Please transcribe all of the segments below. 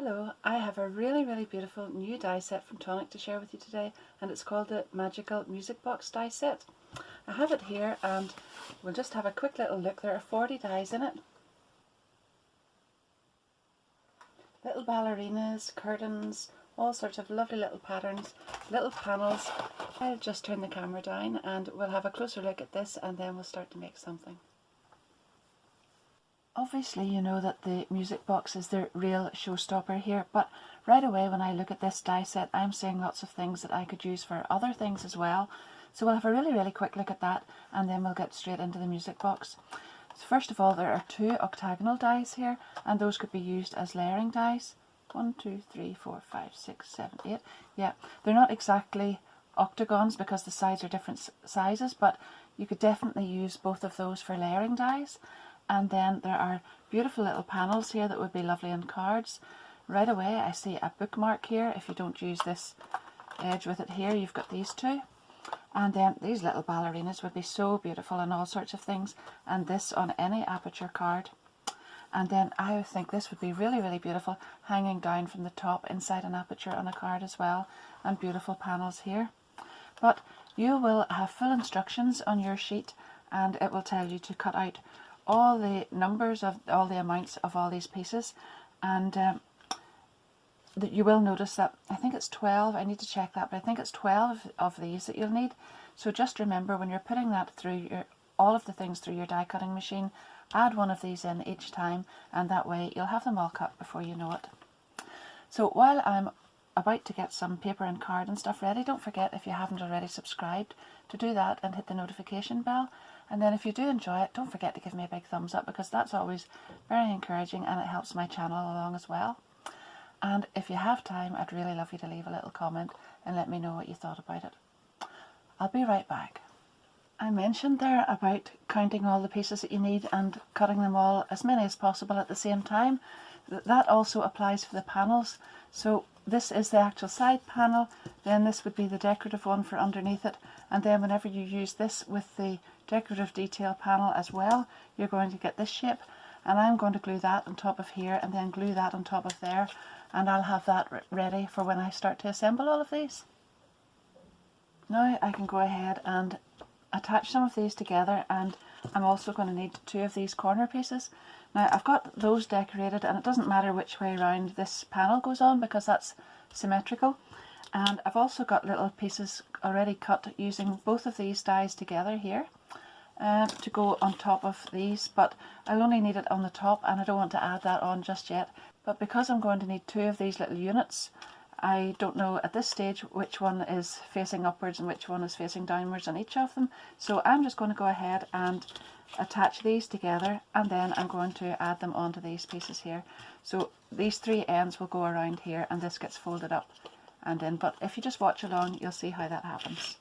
Hello, I have a really beautiful new die set from Tonic to share with you today, and it's called the Magical Music Box die set. I have it here and we'll just have a quick little look. There are 40 dies in it. Little ballerinas, curtains, all sorts of lovely little patterns, little panels. I'll just turn the camera down and we'll have a closer look at this and then we'll start to make something. Obviously you know that the music box is the real showstopper here, but right away when I look at this die set I'm seeing lots of things that I could use for other things as well. So we'll have a really quick look at that and then we'll get straight into the music box. So first of all, there are 2 octagonal dies here and those could be used as layering dies. 1, 2, 3, 4, 5, 6, 7, 8. Yeah, they're not exactly octagons because the sides are different sizes, but you could definitely use both of those for layering dies. And then there are beautiful little panels here that would be lovely on cards. Right away I see a bookmark here. If you don't use this edge with it here, you've got these 2. And then these little ballerinas would be so beautiful on all sorts of things, and this on any aperture card. And then I think this would be really beautiful hanging down from the top inside an aperture on a card as well, and beautiful panels here. But you will have full instructions on your sheet and it will tell you to cut out all the numbers of all the amounts of all these pieces, and that you will notice that I think it's 12, I need to check that, but I think it's 12 of these that you'll need. So just remember when you're putting that through all of the things through your die cutting machine, add one of these in each time and that way you'll have them all cut before you know it. So while I'm about to get some paper and card and stuff ready, don't forget, if you haven't already subscribed, to do that and hit the notification bell. And then if you do enjoy it, don't forget to give me a big thumbs up because that's always very encouraging and it helps my channel along as well. And if you have time, I'd really love you to leave a little comment and let me know what you thought about it. I'll be right back. I mentioned there about counting all the pieces that you need and cutting them all, as many as possible at the same time. That also applies for the panels. So this is the actual side panel, then this would be the decorative one for underneath it, and then whenever you use this with the decorative detail panel as well, you're going to get this shape, and I'm going to glue that on top of here and then glue that on top of there, and I'll have that ready for when I start to assemble all of these. Now I can go ahead and attach some of these together, and I'm also going to need 2 of these corner pieces. Now I've got those decorated and it doesn't matter which way around this panel goes on because that's symmetrical, and I've also got little pieces already cut using both of these dies together here to go on top of these, but I'll only need it on the top and I don't want to add that on just yet. But because I'm going to need 2 of these little units, I don't know at this stage which one is facing upwards and which one is facing downwards on each of them, so I'm just going to go ahead and attach these together and then I'm going to add them onto these pieces here. So these 3 ends will go around here and this gets folded up and in, but if you just watch along you'll see how that happens.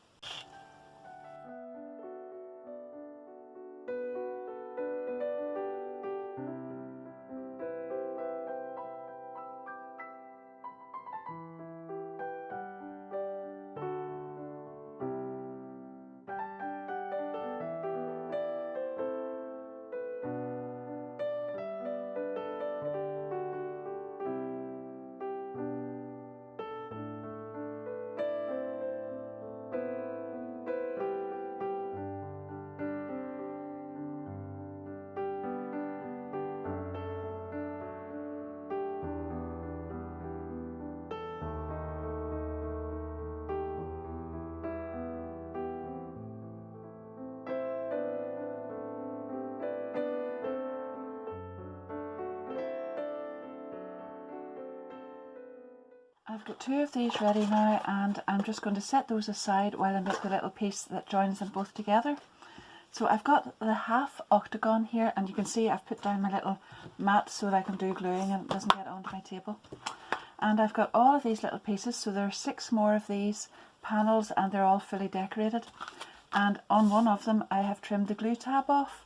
I've got 2 of these ready now and I'm just going to set those aside while I make the little piece that joins them both together. So I've got the half octagon here and you can see I've put down my little mat so that I can do gluing and it doesn't get onto my table. And I've got all of these little pieces, so there are 6 more of these panels and they're all fully decorated. And on one of them I have trimmed the glue tab off.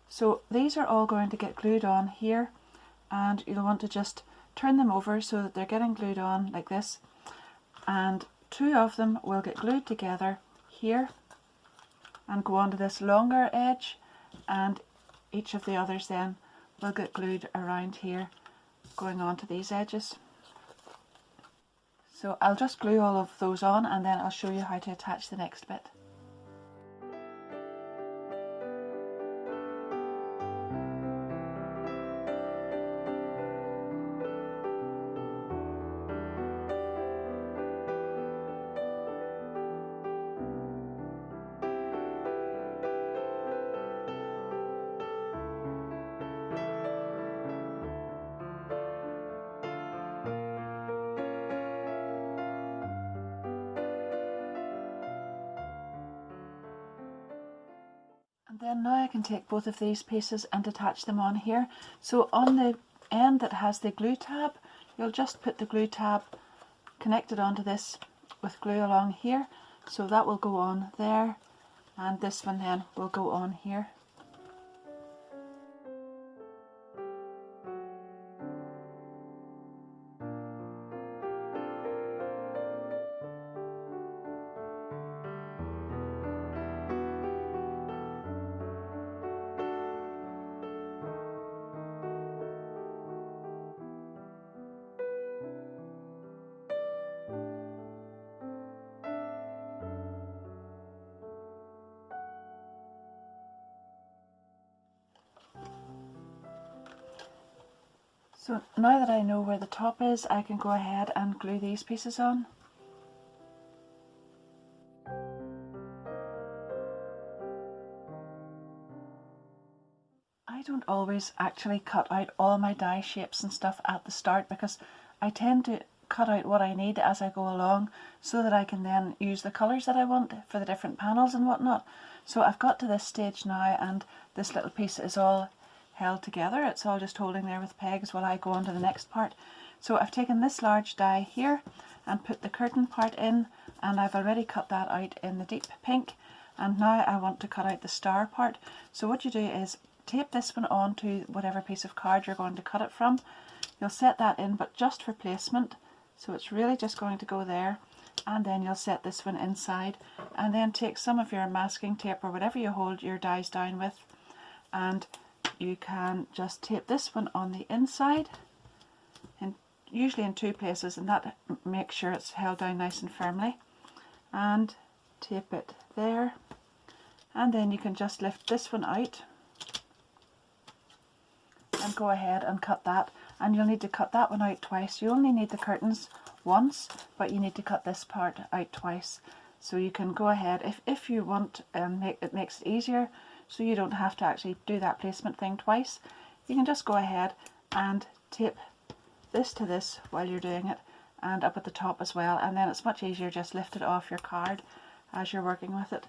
So these are all going to get glued on here, and you'll want to just turn them over so that they're getting glued on like this, and 2 of them will get glued together here and go onto this longer edge, and each of the others then will get glued around here going on to these edges. So I'll just glue all of those on and then I'll show you how to attach the next bit. And then now I can take both of these pieces and attach them on here. So on the end that has the glue tab, you'll just put the glue tab connected onto this with glue along here. So that will go on there, and this one then will go on here. So now that I know where the top is, I can go ahead and glue these pieces on. I don't always actually cut out all my die shapes and stuff at the start because I tend to cut out what I need as I go along so that I can then use the colours that I want for the different panels and whatnot. So I've got to this stage now and this little piece is all held together. It's all just holding there with pegs while I go on to the next part. So I've taken this large die here and put the curtain part in, and I've already cut that out in the deep pink, and now I want to cut out the star part. So what you do is tape this one on to whatever piece of card you're going to cut it from. You'll set that in, but just for placement, so it's really just going to go there, and then you'll set this one inside, and then take some of your masking tape or whatever you hold your dies down with, and you can just tape this one on the inside, and usually in two places, and that makes sure it's held down nice and firmly, and tape it there, and then you can just lift this one out and go ahead and cut that. And you'll need to cut that one out twice. You only need the curtains once, but you need to cut this part out twice. So you can go ahead, if you want, it makes it easier so you don't have to actually do that placement thing twice. You can just go ahead and tape this to this while you're doing it, and up at the top as well, and then it's much easier. Just lift it off your card as you're working with it.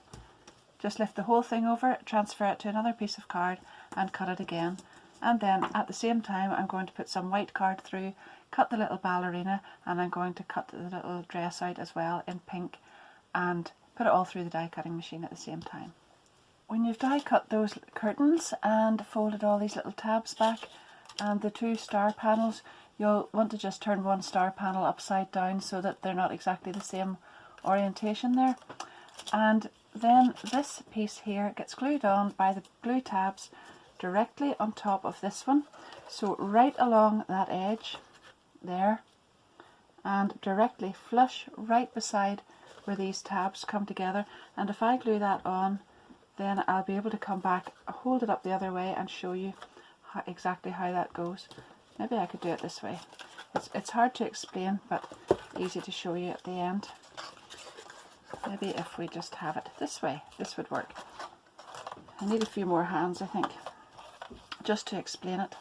Just lift the whole thing over, transfer it to another piece of card and cut it again. And then at the same time I'm going to put some white card through, cut the little ballerina, and I'm going to cut the little dress out as well in pink and put it all through the die cutting machine at the same time. When you've die cut those curtains and folded all these little tabs back and the two star panels, you'll want to just turn one star panel upside down so that they're not exactly the same orientation there. And then this piece here gets glued on by the glue tabs directly on top of this one, so right along that edge there, and directly flush right beside where these tabs come together. And if I glue that on, then I'll be able to come back, hold it up the other way and show you exactly how that goes. Maybe I could do it this way. It's hard to explain but easy to show you at the end. Maybe if we just have it this way, this would work. I need a few more hands, I think, just to explain it.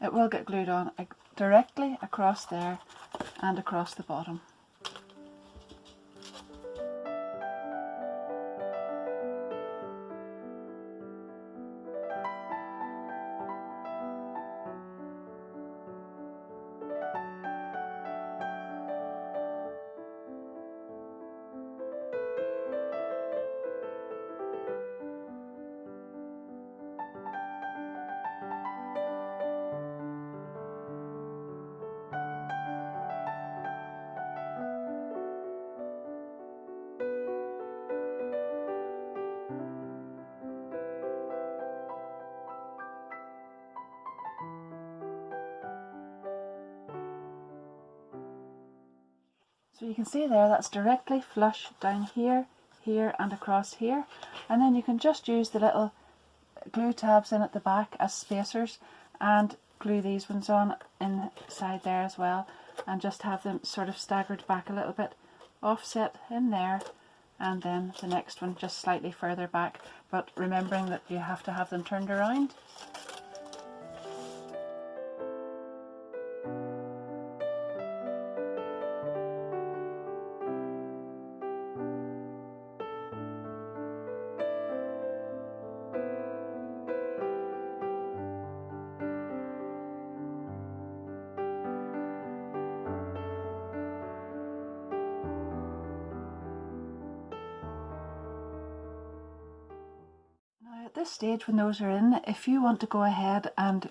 It will get glued on directly across there and across the bottom. So you can see there that's directly flush down here, here and across here, and then you can just use the little glue tabs in at the back as spacers and glue these ones on inside there as well, and just have them sort of staggered back a little bit, offset in there, and then the next one just slightly further back, but remembering that you have to have them turned around. Now at this stage when those are in, if you want to go ahead and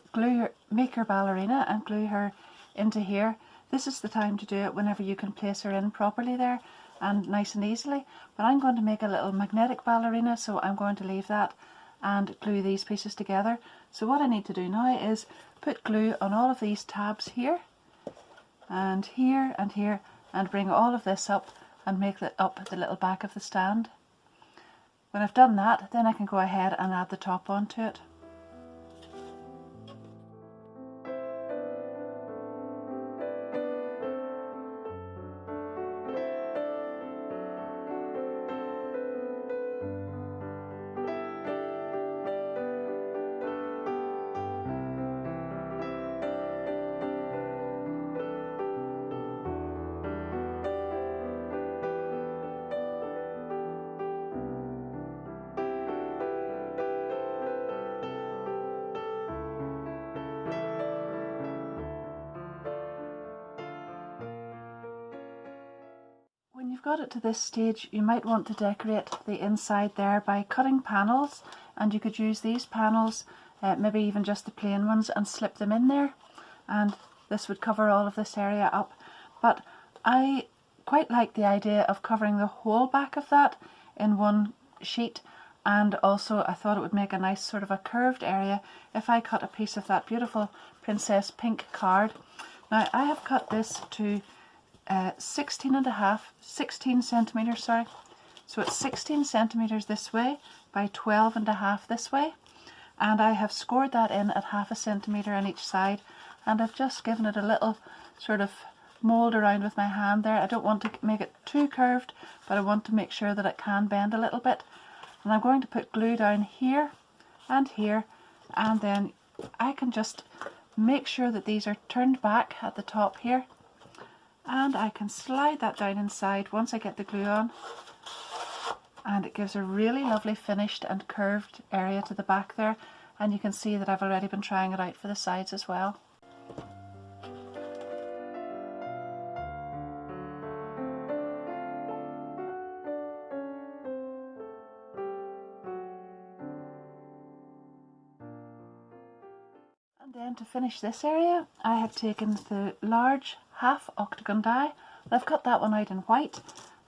make your ballerina and glue her into here, this is the time to do it whenever you can place her in properly there and nice and easily. But I'm going to make a little magnetic ballerina, so I'm going to leave that and glue these pieces together. So what I need to do now is put glue on all of these tabs here and here and here, and bring all of this up and make it up the little back of the stand. When I've done that, then I can go ahead and add the top onto it. When you've got it to this stage, you might want to decorate the inside there by cutting panels, and you could use these panels, maybe even just the plain ones, and slip them in there, and this would cover all of this area up. But I quite like the idea of covering the whole back of that in one sheet, and also I thought it would make a nice sort of a curved area if I cut a piece of that beautiful Princess Pink card. Now I have cut this to 16 centimeters, sorry. So it's 16 centimeters this way by 12.5 this way, and I have scored that in at 0.5 centimeter on each side, and I've just given it a little sort of mold around with my hand there. I don't want to make it too curved, but I want to make sure that it can bend a little bit. And I'm going to put glue down here and here, and then I can just make sure that these are turned back at the top here, and I can slide that down inside once I get the glue on, and it gives a really lovely finished and curved area to the back there, and you can see that I've already been trying it out for the sides as well. And then to finish this area, I have taken the large half octagon die. I've cut that one out in white.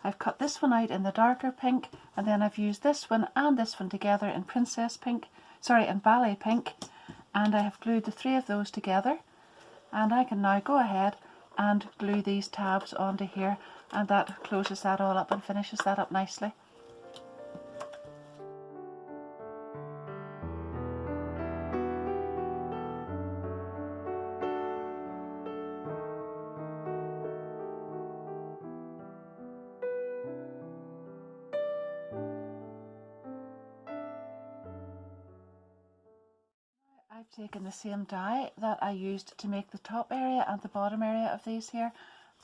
I've cut this one out in the darker pink, and then I've used this one and this one together in in ballet pink, and I have glued the three of those together. And I can now go ahead and glue these tabs onto here, and that closes that all up and finishes that up nicely. I've taken the same die that I used to make the top area and the bottom area of these here,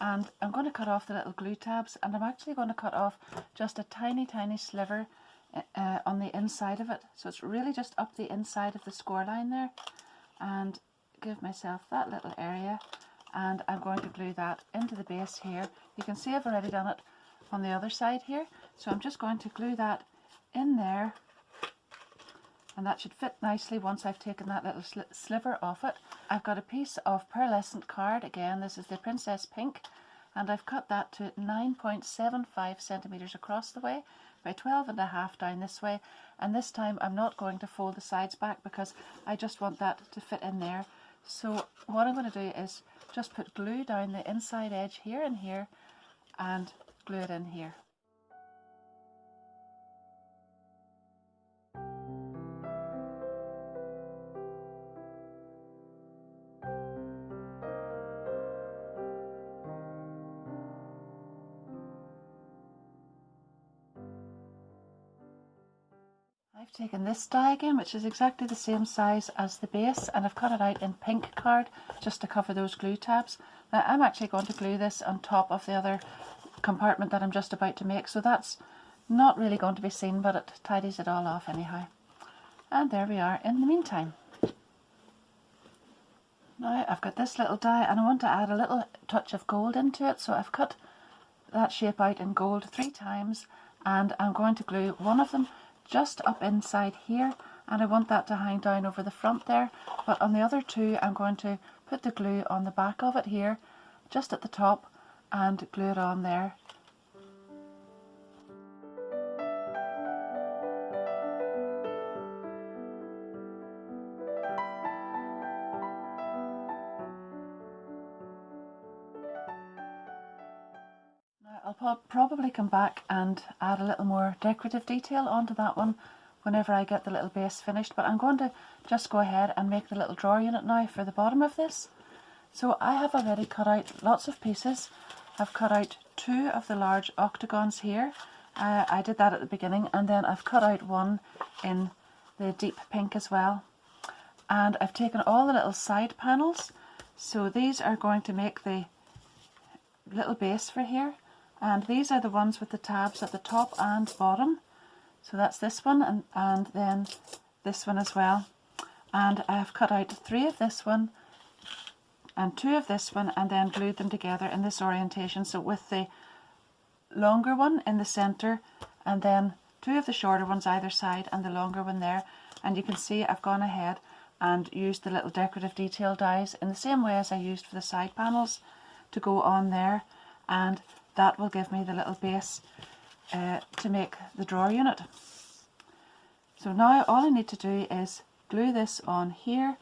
and I'm going to cut off the little glue tabs, and I'm actually going to cut off just a tiny sliver on the inside of it, so it's really just up the inside of the score line there, and give myself that little area, and I'm going to glue that into the base here. You can see I've already done it on the other side here, so I'm just going to glue that in there, and that should fit nicely once I've taken that little sliver off it. I've got a piece of pearlescent card, again this is the Princess Pink, and I've cut that to 9.75 centimeters across the way by 12.5 down this way, and this time I'm not going to fold the sides back because I just want that to fit in there. So what I'm going to do is just put glue down the inside edge here and here, and glue it in here. I've taken this die again, which is exactly the same size as the base, and I've cut it out in pink card just to cover those glue tabs. Now I'm actually going to glue this on top of the other compartment that I'm just about to make, so that's not really going to be seen, but it tidies it all off anyhow. And there we are in the meantime. Now I've got this little die and I want to add a little touch of gold into it, so I've cut that shape out in gold 3 times, and I'm going to glue one of them just up inside here, and I want that to hang down over the front there, but on the other 2 I'm going to put the glue on the back of it here, just at the top, and glue it on there. I'll probably come back and add a little more decorative detail onto that one whenever I get the little base finished, but I'm going to just go ahead and make the little drawer unit now for the bottom of this. So I have already cut out lots of pieces. I've cut out 2 of the large octagons here. I did that at the beginning, and then I've cut out one in the deep pink as well. And I've taken all the little side panels, so these are going to make the little base for here. And these are the ones with the tabs at the top and bottom. So that's this one, and then this one as well. And I have cut out 3 of this one and 2 of this one, and then glued them together in this orientation. So with the longer one in the centre, and then 2 of the shorter ones either side, and the longer one there. And you can see I've gone ahead and used the little decorative detail dies in the same way as I used for the side panels to go on there. And that will give me the little base to make the drawer unit. So now all I need to do is glue this on here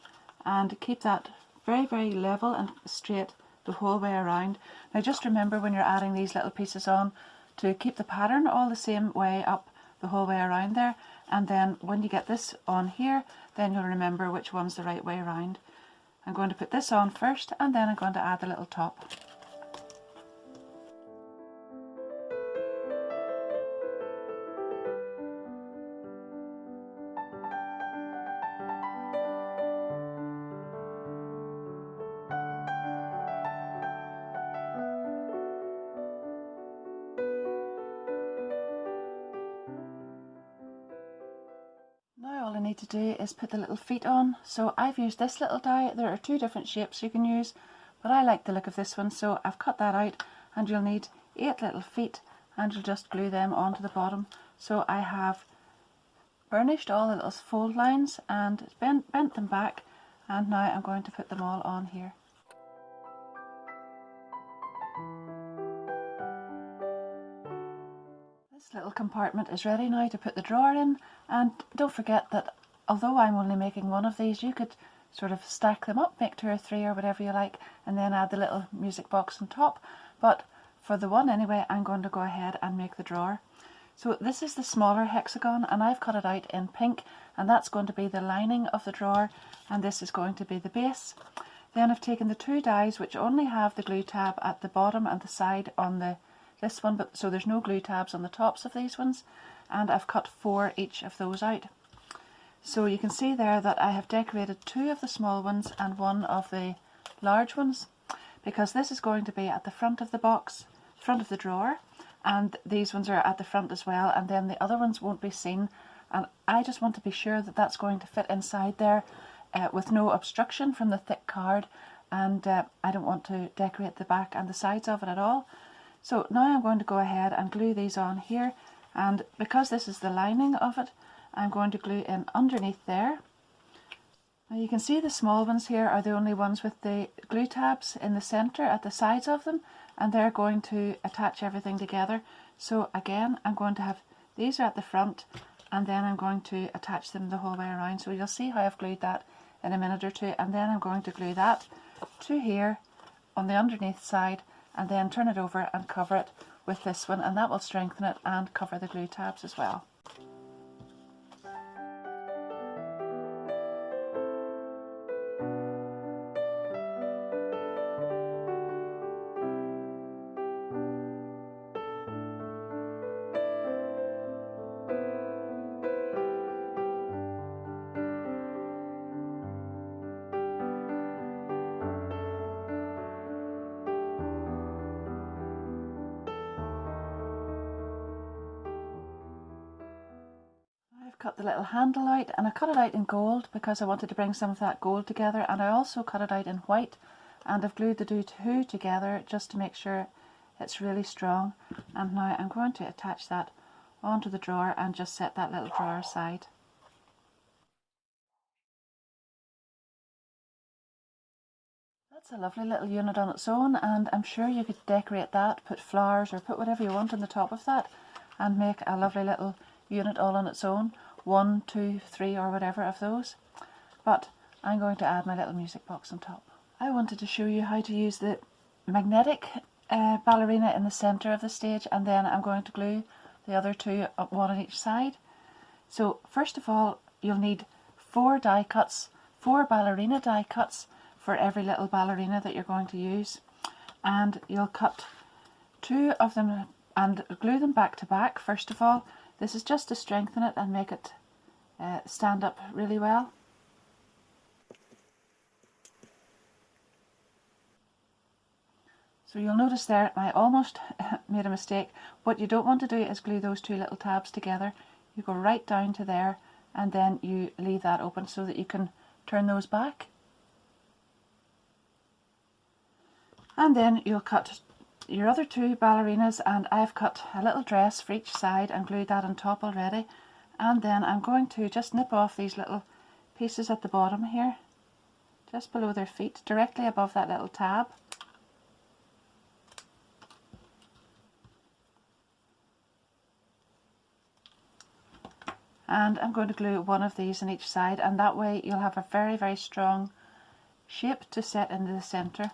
and keep that very, very level and straight the whole way around. Now just remember when you're adding these little pieces on to keep the pattern all the same way up the whole way around there, and then when you get this on here, then you'll remember which one's the right way around. I'm going to put this on first, and then I'm going to add the little top. Now all I need to do is put the little feet on. So I've used this little die. There are 2 different shapes you can use, but I like the look of this one, so I've cut that out, and you'll need 8 little feet, and you'll just glue them onto the bottom. So I have burnished all the little fold lines and bent them back, and now I'm going to put them all on here. This little compartment is ready now to put the drawer in, and don't forget that although I'm only making one of these, you could sort of stack them up, make 2 or 3 or whatever you like, and then add the little music box on top. But for the one anyway, I'm going to go ahead and make the drawer. So this is the smaller hexagon, and I've cut it out in pink, and that's going to be the lining of the drawer, and this is going to be the base. Then I've taken the 2 dies which only have the glue tab at the bottom and the side on this one, but so there's no glue tabs on the tops of these ones, and I've cut 4 each of those out. So you can see there that I have decorated 2 of the small ones and 1 of the large ones, because this is going to be at the front of the box, front of the drawer, and these ones are at the front as well, and then the other ones won't be seen, and I just want to be sure that that's going to fit inside there with no obstruction from the thick card, and I don't want to decorate the back and the sides of it at all. So now I'm going to go ahead and glue these on here, and because this is the lining of it, I'm going to glue in underneath there. Now you can see the small ones here are the only ones with the glue tabs in the centre at the sides of them, and they're going to attach everything together. So again, I'm going to have these are at the front, and then I'm going to attach them the whole way around. So you'll see how I've glued that in a minute or two, and then I'm going to glue that to here on the underneath side, and then turn it over and cover it with this one, and that will strengthen it and cover the glue tabs as well. Cut the little handle out, and I cut it out in gold because I wanted to bring some of that gold together, and I also cut it out in white, and I've glued the two together just to make sure it's really strong. And now I'm going to attach that onto the drawer and just set that little drawer aside. That's a lovely little unit on its own, and I'm sure you could decorate that, put flowers or put whatever you want on the top of that and make a lovely little unit all on its own. 1, 2, 3 or whatever of those. But I'm going to add my little music box on top. I wanted to show you how to use the magnetic ballerina in the center of the stage, and then I'm going to glue the other two up, one on each side. So first of all, you'll need 4 die cuts, 4 ballerina die cuts for every little ballerina that you're going to use, and you'll cut 2 of them and glue them back to back first of all. This is just to strengthen it and make it stand up really well. So you'll notice there I almost made a mistake. What you don't want to do is glue those 2 little tabs together. You go right down to there and then you leave that open so that you can turn those back. And then you'll cut your other 2 ballerinas, and I've cut a little dress for each side and glued that on top already. And then I'm going to just nip off these little pieces at the bottom here, just below their feet, directly above that little tab. And I'm going to glue one of these on each side, and that way you'll have a very, very strong shape to set into the center.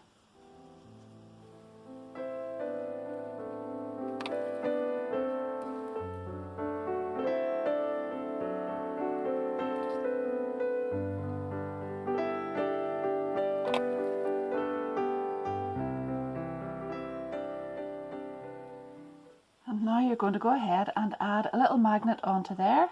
And now you're going to go ahead and add a little magnet onto there,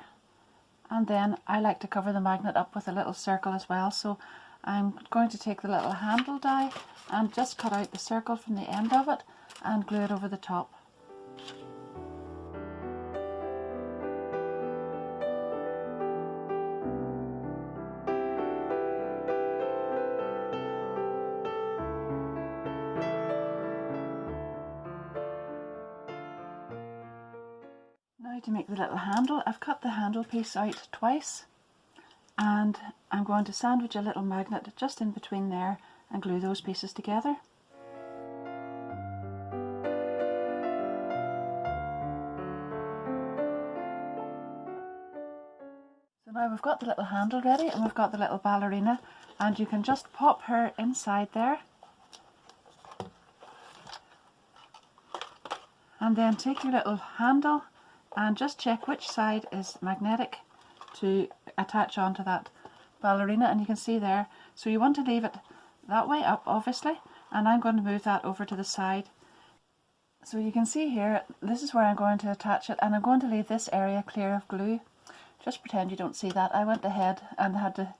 and then I like to cover the magnet up with a little circle as well, so I'm going to take the little handle die and just cut out the circle from the end of it and glue it over the top. Now to make the little handle, I've cut the handle piece out twice, and I'm going to sandwich a little magnet just in between there and glue those pieces together. So now we've got the little handle ready, and we've got the little ballerina, and you can just pop her inside there, and then take your little handle and just check which side is magnetic to attach onto that ballerina, and you can see there. So you want to leave it that way up, obviously, and I'm going to move that over to the side. So you can see here, this is where I'm going to attach it, and I'm going to leave this area clear of glue. Just pretend you don't see that. I went ahead and had to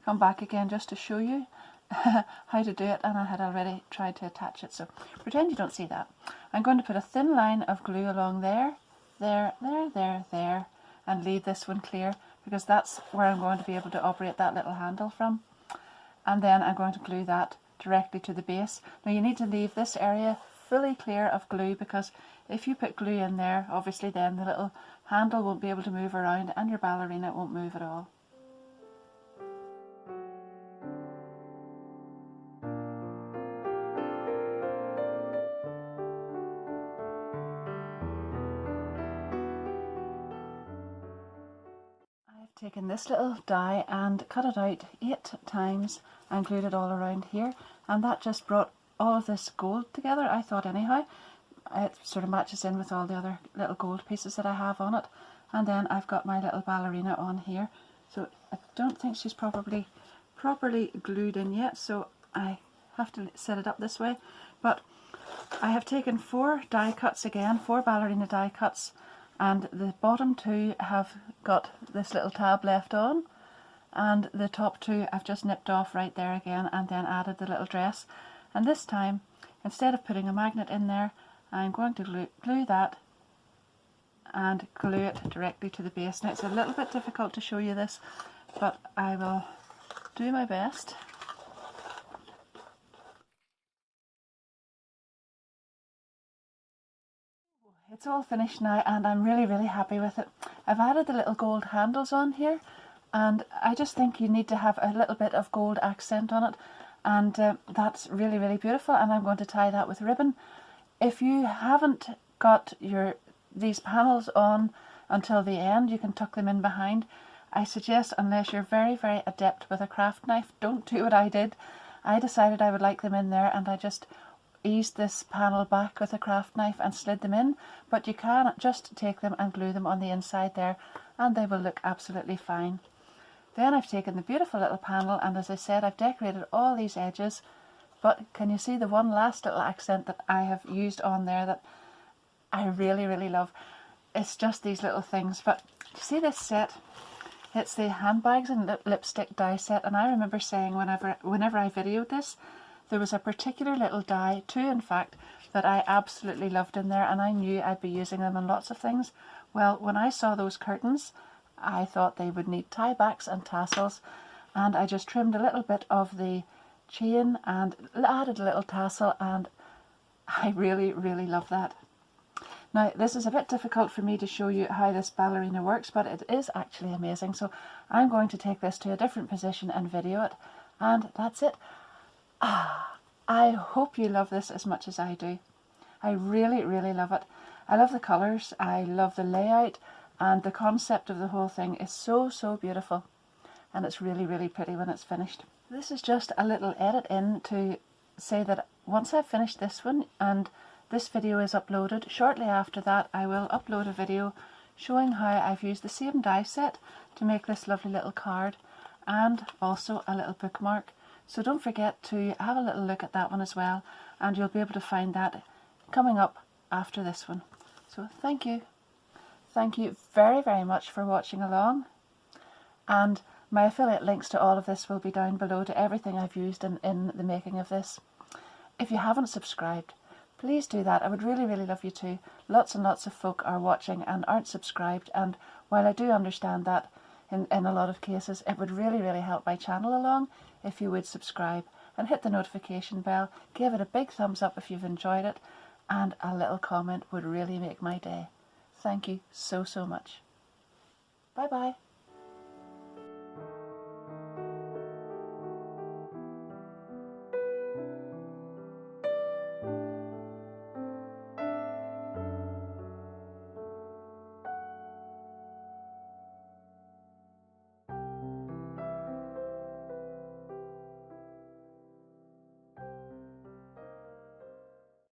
come back again just to show you how to do it, and I had already tried to attach it, so pretend you don't see that. I'm going to put a thin line of glue along there, there, and leave this one clear, because that's where I'm going to be able to operate that little handle from. And then I'm going to glue that directly to the base. Now you need to leave this area fully clear of glue, because if you put glue in there, obviously then the little handle won't be able to move around and your ballerina won't move at all. Taken this little die and cut it out 8 times and glued it all around here, and that just brought all of this gold together, I thought anyhow. it sort of matches in with all the other little gold pieces that I have on it. And then I've got my little ballerina on here. So I don't think she's properly glued in yet, so I have to set it up this way. But I have taken 4 die cuts again, 4 ballerina die cuts, and the bottom 2 have got this little tab left on, and the top 2 I've just nipped off right there again and then added the little dress. And this time, instead of putting a magnet in there, I'm going to glue that and glue it directly to the base. Now it's a little bit difficult to show you this, but I will do my best. It's all finished now and I'm really happy with it. I've added the little gold handles on here, and I just think you need to have a little bit of gold accent on it, and that's really beautiful, and I'm going to tie that with ribbon. If you haven't got these panels on until the end, you can tuck them in behind. I suggest, unless you're very adept with a craft knife, don't do what I did. I decided I would like them in there, and I just eased this panel back with a craft knife and slid them in, but you can just take them and glue them on the inside there and they will look absolutely fine. Then I've taken the beautiful little panel, and as I said, I've decorated all these edges, but can you see the one last little accent that I have used on there that I really love? It's just these little things. But you see this set? It's the handbags and lipstick die set, and I remember saying whenever I videoed this, there was a particular little die, 2 in fact, that I absolutely loved in there, and I knew I'd be using them on lots of things. Well, when I saw those curtains, I thought they would need tie backs and tassels, and I just trimmed a little bit of the chain and added a little tassel, and I really love that. Now, this is a bit difficult for me to show you how this ballerina works, but it is actually amazing, so I'm going to take this to a different position and video it, and that's it. I hope you love this as much as I do. I really love it. I love the colours, I love the layout, and the concept of the whole thing is so beautiful, and it's really pretty when it's finished. This is just a little edit in to say that once I've finished this one and this video is uploaded, shortly after that I will upload a video showing how I've used the same die set to make this lovely little card and also a little bookmark. So don't forget to have a little look at that one as well, and you'll be able to find that coming up after this one. So thank you. Thank you very much for watching along, and my affiliate links to all of this will be down below to everything I've used in the making of this. If you haven't subscribed, please do that. I would really love you to. Lots and lots of folk are watching and aren't subscribed, and while I do understand that in a lot of cases, it would really help my channel along if you would subscribe and hit the notification bell, give it a big thumbs up if you've enjoyed it, and a little comment would really make my day. Thank you so much. Bye bye.